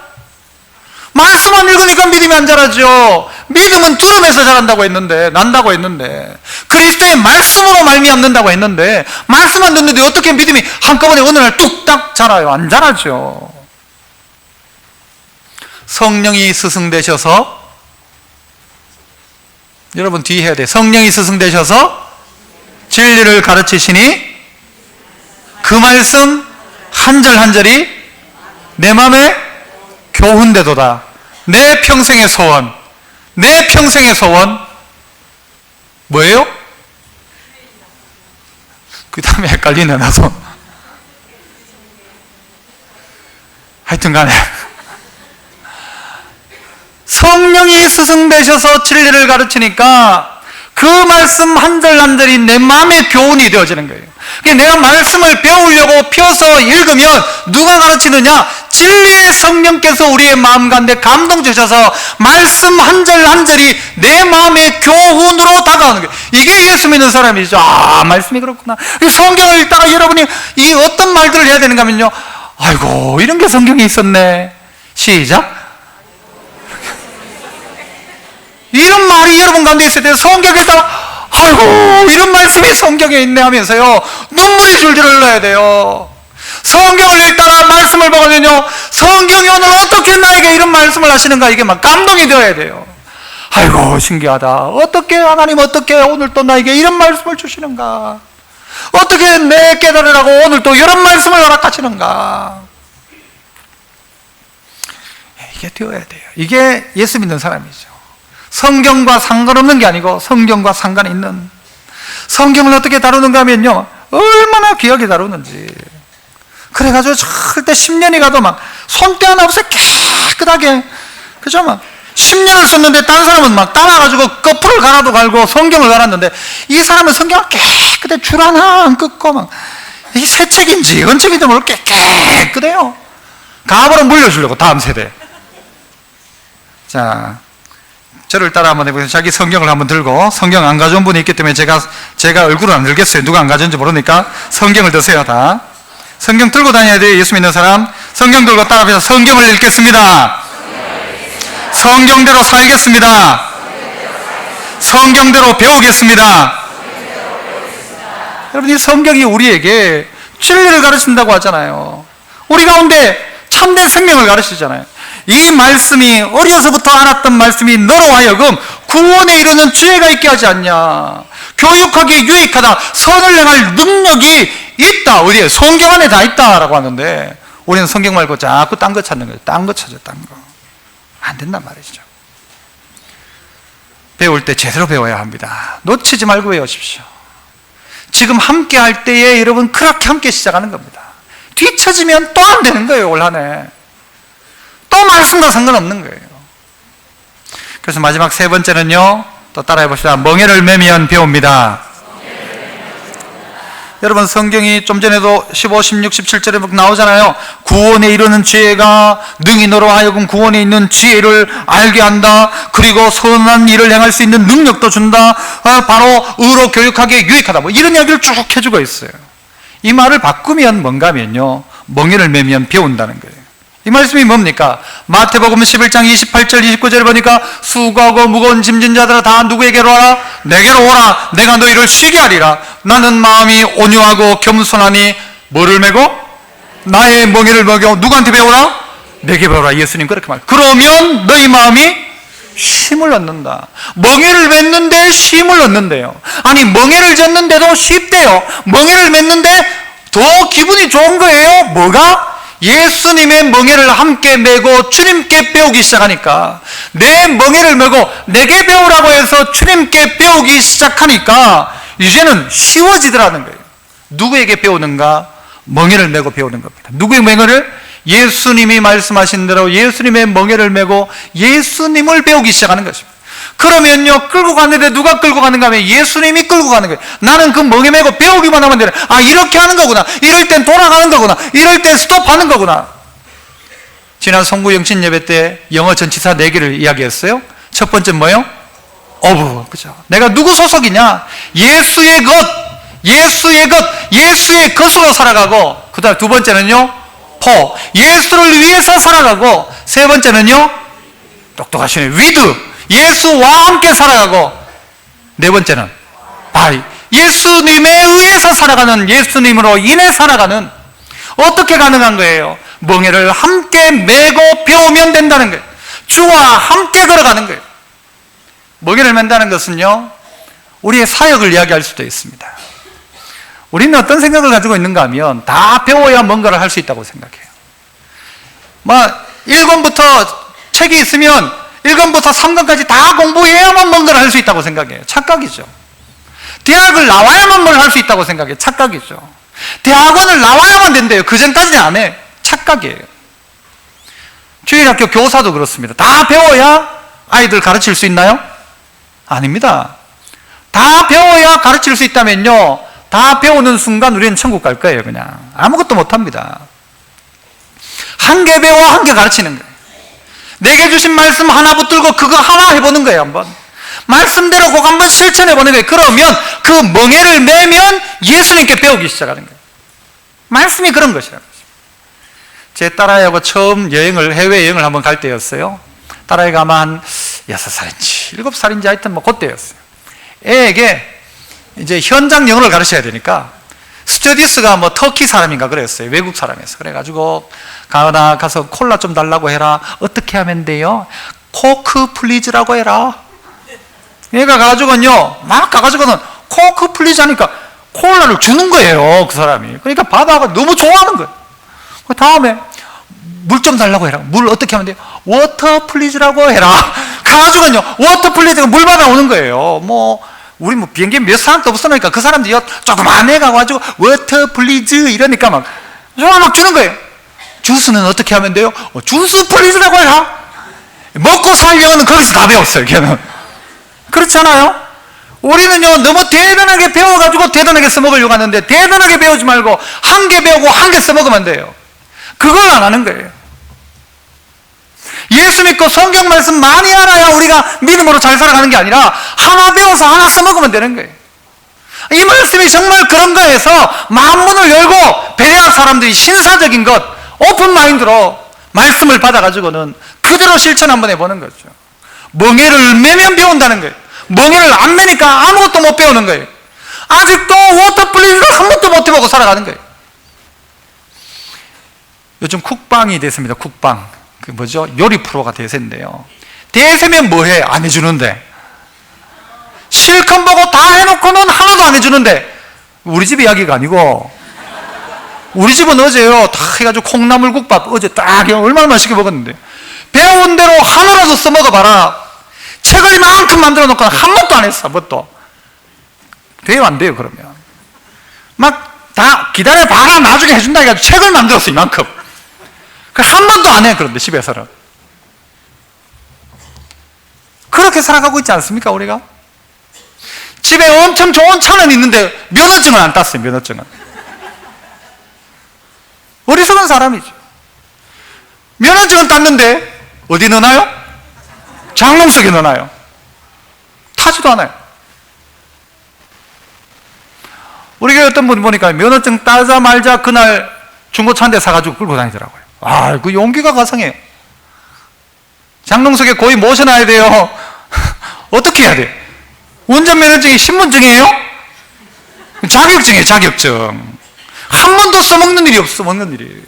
말씀 안 읽으니까 믿음이 안 자라죠. 믿음은 들으면서 자란다고 했는데, 난다고 했는데, 그리스도의 말씀으로 말미암는다고 했는데, 말씀 안 듣는데 어떻게 믿음이 한꺼번에 어느 날 뚝딱 자라요? 안 자라죠. 성령이 스승되셔서, 여러분 뒤에 해야 돼. 성령이 스승되셔서 진리를 가르치시니 그 말씀 한 절 한 절이 내 마음에 교훈되도다. 내 평생의 소원. 내 평생의 소원 뭐예요? 그 다음에 헷갈리네 나도. 하여튼 간에 성령이 스승되셔서 진리를 가르치니까 그 말씀 한 절 한 절이 내 마음의 교훈이 되어지는 거예요. 내가 말씀을 배우려고 펴서 읽으면 누가 가르치느냐? 진리의 성령께서 우리의 마음 가운데 감동 주셔서 말씀 한 절 한 절이 내 마음의 교훈으로 다가오는 거예요. 이게 예수 믿는 사람이죠. 말씀이 그렇구나. 성경을 읽다가 여러분이 이 어떤 말들을 해야 되는가 하면요, 아이고 이런 게 성경에 있었네. 시작. 이런 말이 여러분 가운데 있을 때 성경에다가 아이고 이런 말씀이 성경에 있네 하면서요 눈물이 줄줄 흘러야 돼요. 성경을 읽다가 말씀을 보면요, 성경이 오늘 어떻게 나에게 이런 말씀을 하시는가, 이게 막 감동이 되어야 돼요. 아이고 신기하다. 어떻게 하나님, 어떻게 오늘 또 나에게 이런 말씀을 주시는가, 어떻게 내 깨달으라고 오늘 또 이런 말씀을 허락하시는가. 이게 되어야 돼요. 이게 예수 믿는 사람이죠. 성경과 상관없는 게 아니고 성경과 상관이 있는. 성경을 어떻게 다루는가 하면요, 얼마나 귀하게 다루는지. 그래가지고 절대 10년이 가도 막 손때 하나 없이 깨끗하게, 그죠? 막 10년을 썼는데 딴 사람은 막 따라가지고 거풀을 갈아도 갈고 성경을 갈았는데 이 사람은 성경을 깨끗해 줄 하나 안 끊고 막 이게 새 책인지 은책인지 모르고 깨끗해요. 가업으로 물려주려고 다음 세대. 자, 저를 따라 한번 해보세요. 자기 성경을 한번 들고, 성경 안 가져온 분이 있기 때문에 제가 얼굴을 안 들겠어요. 누가 안 가져온지 모르니까 성경을 드세요. 다 성경 들고 다녀야 돼요. 예수 믿는 사람 성경 들고 따라해서 성경을 읽겠습니다. 성경대로 살겠습니다. 성경대로 배우겠습니다. 여러분, 이 성경이 우리에게 진리를 가르친다고 하잖아요. 우리 가운데 참된 생명을 가르치잖아요. 이 말씀이, 어려서부터 알았던 말씀이 너로 하여금 구원에 이르는 지혜가 있게 하지 않냐, 교육하기에 유익하다, 선을 행할 능력이 있다. 어디에? 성경 안에 다 있다라고 하는데 우리는 성경 말고 자꾸 딴 거 찾는 거예요. 딴 거 찾아. 딴 거. 안 된단 말이죠. 배울 때 제대로 배워야 합니다. 놓치지 말고 배우십시오. 지금 함께 할 때에 여러분 그렇게 함께 시작하는 겁니다. 뒤처지면 또 안 되는 거예요. 올 한 해 또 말씀과 상관없는 거예요. 그래서 마지막 세 번째는요, 또 따라해 봅시다. 멍에를 매면 배웁니다. 여러분, 성경이 좀 전에도 15, 16, 17절에 나오잖아요. 구원에 이르는 지혜가 능히 너로 하여금 구원에 있는 지혜를 알게 한다. 그리고 선한 일을 행할 수 있는 능력도 준다. 바로 의로 교육하기에 유익하다. 뭐 이런 이야기를 쭉 해주고 있어요. 이 말을 바꾸면 뭔가 하면요, 멍에를 매면 배운다는 거예요. 이 말씀이 뭡니까? 마태복음 11장 28절 29절에 보니까 수고하고 무거운 짐진 자들아 다 누구에게로 와라? 내게로 오라. 내가 너희를 쉬게 하리라. 나는 마음이 온유하고 겸손하니 뭐를 메고? 나의 멍에를 먹여. 누구한테 배우라? 내게 배우라. 예수님 그렇게 말. 그러면 너희 마음이 쉼을 얻는다. 멍에를 맺는데 쉼을 얻는데요. 아니 멍에를 졌는데도 쉽대요. 멍에를 맺는데 더 기분이 좋은 거예요. 뭐가? 예수님의 멍에를 함께 메고 주님께 배우기 시작하니까, 내 멍에를 메고 내게 배우라고 해서 주님께 배우기 시작하니까 이제는 쉬워지더라는 거예요. 누구에게 배우는가? 멍에를 메고 배우는 겁니다. 누구의 멍에를? 예수님이 말씀하신 대로 예수님의 멍에를 메고 예수님을 배우기 시작하는 것입니다. 그러면요, 끌고 갔는데 누가 끌고 가는가 하면 예수님이 끌고 가는 거예요. 나는 그 멍에 메고 배우기만 하면 되네. 아, 이렇게 하는 거구나. 이럴 땐 돌아가는 거구나. 이럴 땐 스톱하는 거구나. 지난 송구 영신 예배 때 영어 전치사 4개를 이야기했어요. 첫 번째 뭐예요? 어부. 그죠? 내가 누구 소속이냐? 예수의 것, 예수의 것, 예수의 것으로 살아가고, 그 다음 두 번째는요, 포. 예수를 위해서 살아가고, 세 번째는요, 똑똑하시네. 위드. 예수와 함께 살아가고, 네 번째는 바이. 예수님에 의해서 살아가는, 예수님으로 인해 살아가는. 어떻게 가능한 거예요? 멍에를 함께 메고 배우면 된다는 거예요. 주와 함께 걸어가는 거예요. 멍에를 맨다는 것은요, 우리의 사역을 이야기할 수도 있습니다. 우리는 어떤 생각을 가지고 있는가 하면 다 배워야 뭔가를 할 수 있다고 생각해요. 1권부터 책이 있으면 1권부터 3권까지 다 공부해야만 뭔가를 할 수 있다고 생각해요. 착각이죠. 대학을 나와야만 뭘 할 수 있다고 생각해요. 착각이죠. 대학원을 나와야만 된대요. 그 전까지는 안 해. 착각이에요. 주일학교 교사도 그렇습니다. 다 배워야 아이들 가르칠 수 있나요? 아닙니다. 다 배워야 가르칠 수 있다면요, 다 배우는 순간 우리는 천국 갈 거예요. 그냥 아무것도 못합니다. 한 개 배워 한 개 가르치는 거예요. 내게 주신 말씀 하나 붙들고 그거 하나 해보는 거예요. 한번 말씀대로 꼭 한번 실천해보는 거예요. 그러면 그 멍에를 메면 예수님께 배우기 시작하는 거예요. 말씀이 그런 것이라는 거죠. 제 딸아이하고 처음 해외여행을 한번 갈 때였어요. 딸아이가 아마 한 6살인지 7살인지 하여튼 그때였어요. 애에게 이제 현장 영어를 가르쳐야 되니까 스튜어디스가 터키 사람인가 그랬어요. 외국 사람이었어요. 그래가지고 가서 콜라 좀 달라고 해라. 어떻게 하면 돼요? 코크 플리즈라고 해라. 얘가 가가지고는요, 막 가가지고는 코크 플리즈 하니까 콜라를 주는 거예요. 그 사람이. 그러니까 받아가 너무 좋아하는 거예요. 그 다음에 물 좀 달라고 해라. 물 어떻게 하면 돼요? 워터 플리즈라고 해라. 가가지고는요, 워터 플리즈가 물 받아오는 거예요. 우리 비행기 몇 사람도 없으니까 그 사람들이 조그만 애 가가지고 워터 플리즈 이러니까 막 주는 거예요. 주스는 어떻게 하면 돼요? 주스 플리즈라고 해라. 먹고 살 영어는 거기서 다 배웠어요. 걔는. 그렇잖아요? 우리는요, 너무 대단하게 배워가지고 대단하게 써먹으려고 하는데, 대단하게 배우지 말고 한 개 배우고 한 개 써먹으면 안 돼요. 그걸 안 하는 거예요. 예수 믿고 성경 말씀 많이 알아야 우리가 믿음으로 잘 살아가는 게 아니라 하나 배워서 하나 써먹으면 되는 거예요. 이 말씀이 정말 그런가 해서 만문을 열고 베레아 사람들이 신사적인 것, 오픈 마인드로 말씀을 받아가지고는 그대로 실천 한번 해보는 거죠. 멍에를 메면 배운다는 거예요. 멍에를 안 메니까 아무것도 못 배우는 거예요. 아직도 워터플리즈를 한 번도 못 해보고 살아가는 거예요. 요즘 쿡방이 됐습니다. 쿡방. 요리 프로가 대세인데요. 대세면 뭐해? 안 해주는데. 실컷 보고 다 해놓고는 하나도 안 해주는데. 우리 집 이야기가 아니고, 우리 집은 어제요, 다 해가지고 콩나물국밥 어제 딱 얼마나 맛있게 먹었는데, 배운 대로 하나라도 써먹어봐라. 책을 이만큼 만들어 놓고 한 번도 안 했어. 뭣도 돼요 안 돼요? 그러면 막 다 기다려봐라 나중에 해준다 해가지고 책을 만들었어. 이만큼. 한 번도 안 해. 그런데 집에서는 그렇게 살아가고 있지 않습니까? 우리가 집에 엄청 좋은 차는 있는데 면허증은 안 땄어요. 면허증은. 어리석은 사람이죠. 면허증은 땄는데 어디 넣나요? 장롱 속에 넣어놔요. 타지도 않아요. 우리 교회 어떤 분 보니까 면허증 따자마자 그날 중고차 한 대 사가지고 끌고 다니더라고요. 그 용기가 가상해요. 장롱석에 거의 모셔놔야 돼요. 어떻게 해야 돼요? 운전면허증이 신분증이에요? 자격증이에요, 자격증. 한 번도 써먹는 일이 없어, 먹는 일이.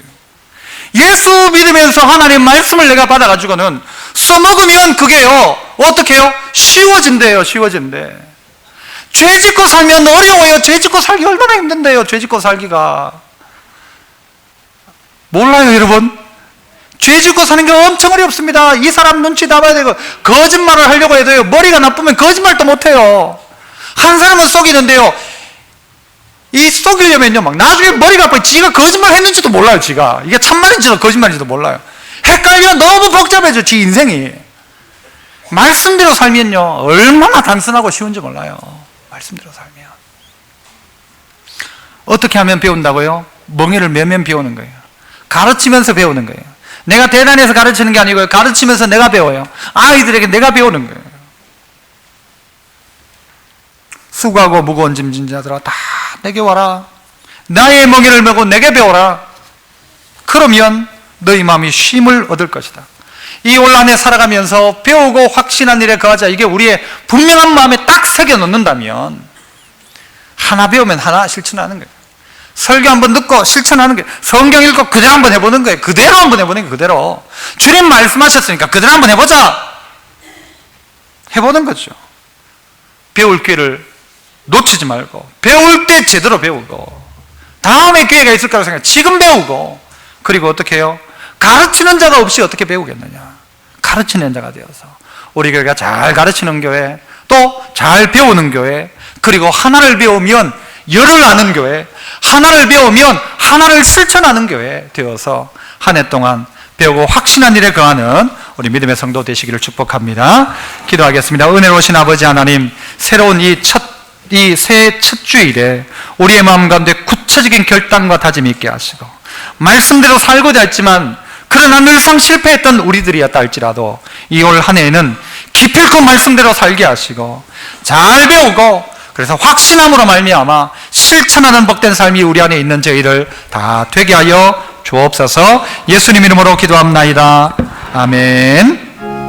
예수 믿으면서 하나님 말씀을 내가 받아가지고는 써먹으면 그게요, 어떻게 해요? 쉬워진대요, 쉬워진대. 죄 짓고 살면 어려워요. 죄 짓고 살기 얼마나 힘든데요, 죄 짓고 살기가. 몰라요, 여러분? 죄 짓고 사는 게 엄청 어렵습니다. 이 사람 눈치 다 봐야 되고, 거짓말을 하려고 해도요, 머리가 나쁘면 거짓말도 못해요. 한 사람은 속이는데요, 이 속이려면요, 막 나중에 머리가 아파요. 지가 거짓말 했는지도 몰라요, 지가. 이게 참말인지도 거짓말인지도 몰라요. 헷갈리면 너무 복잡해져, 지 인생이. 말씀대로 살면요, 얼마나 단순하고 쉬운지 몰라요. 말씀대로 살면. 어떻게 하면 배운다고요? 멍에를 매면 배우는 거예요. 가르치면서 배우는 거예요. 내가 대단해서 가르치는 게 아니고요, 가르치면서 내가 배워요. 아이들에게 내가 배우는 거예요. 수고하고 무거운 짐 진 자들아 다 내게 와라. 나의 멍에를 메고 내게 배워라. 그러면 너희 마음이 쉼을 얻을 것이다. 이 올 한 해 살아가면서 배우고 확신한 일에 거하자. 이게 우리의 분명한 마음에 딱 새겨 넣는다면 하나 배우면 하나 실천하는 거예요. 설교 한번 듣고 실천하는 거예요. 성경 읽고 그대로 한번 해보는 거예요. 그대로 한번 해보는 거예요. 그대로. 주님 말씀하셨으니까 그대로 한번 해보자. 해보는 거죠. 배울 기회를 놓치지 말고, 배울 때 제대로 배우고, 다음에 기회가 있을 거라고 생각해. 지금 배우고, 그리고 어떻게 해요? 가르치는 자가 없이 어떻게 배우겠느냐. 가르치는 자가 되어서 우리 교회가 잘 가르치는 교회, 또 잘 배우는 교회, 그리고 하나를 배우면 열을 아는 교회, 하나를 배우면 하나를 실천하는 교회 되어서 한 해 동안 배우고 확신한 일에 거하는 우리 믿음의 성도 되시기를 축복합니다. 기도하겠습니다. 은혜로우신 아버지 하나님, 새로운 이 새해 첫 주일에 우리의 마음 가운데 구체적인 결단과 다짐이 있게 하시고, 말씀대로 살고자 했지만 그러나 늘상 실패했던 우리들이었다 할지라도 이 올 한 해에는 기필코 말씀대로 살게 하시고 잘 배우고, 그래서 확신함으로 말미암아 실천하는 복된 삶이 우리 안에 있는 저희를 다 되게 하여 주옵소서. 예수님 이름으로 기도합나이다. 아멘.